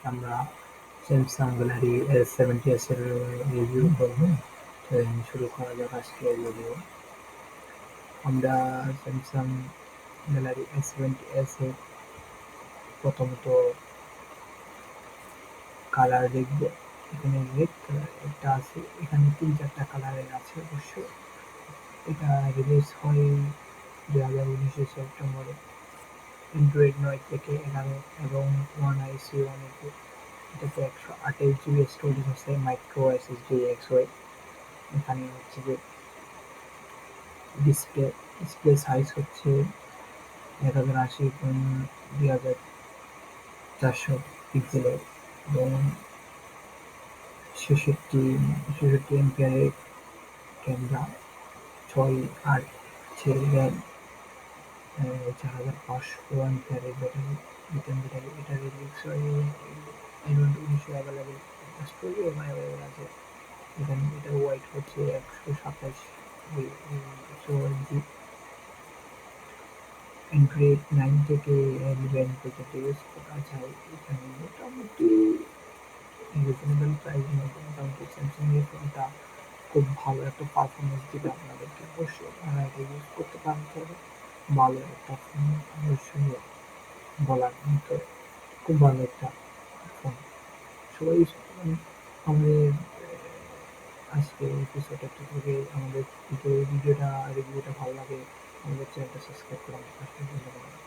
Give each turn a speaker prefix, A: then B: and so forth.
A: আমরা Samsung gallery S70s এর review করবো। শুরু করা যাক আজকের ভিডিও। আমরা স্যামসাং গ্যালারি S70s এর প্রথমত কালার দেখবো। এখানে রেড কালার একটা আছে, এখানে 3-4টা কালারের আছে অবশ্য। এটা রিলিজ হয় 2019 সেপ্টেম্বরে। অ্যান্ড্রয়েড 9 থেকে 11 এবং ওয়ান আইসি অনেকে। এটাতে 128 GB স্টোরেজ আছে, মাইক্রো এসএসডি এক্সওয়াই। এখানে হচ্ছে যে ডিসপ্লে সাইজ হচ্ছে 1080x2400 পিক্সেলের এবং 66 এমপিয়ারের ক্যামেরা, 6/8 র্যাম, 4500 অ্যাম্পিয়ারের ব্যাটারি, লিথিয়াম ব্যাটারি। এটা রিলিজ হয় অ্যান্ড্রয়েড 19 অ্যাভেলেবেল, স্টোরেজও অ্যাভেলেবেল আছে। এখানে এটা ওয়াইড হচ্ছে 127 জি। অ্যান্ড্রয়েড 9 থেকে 11 পর্যন্ত ইউজ করা যায়। এখানে মোটামুটি রিজনেবল প্রাইসের মধ্যে মোটামুটি স্যামসাং এর ফোনটা খুব ভালো একটা পারফরমেন্স দিবে আপনাদেরকে। অবশ্যই আপনারা এটা ইউজ করতে পারেন, তবে ভালো একটা ফোন অবশ্যই বলার মতো, খুব ভালো একটা ফোন। সবাই আমাদের আজকের এপিসোডটা থেকে আমাদের ভিডিওটা রিভিউটা ভালো লাগে আমাদের চ্যানেলটা সাবস্ক্রাইব করে আমাদের পাশে থাকবেন। ধন্যবাদ।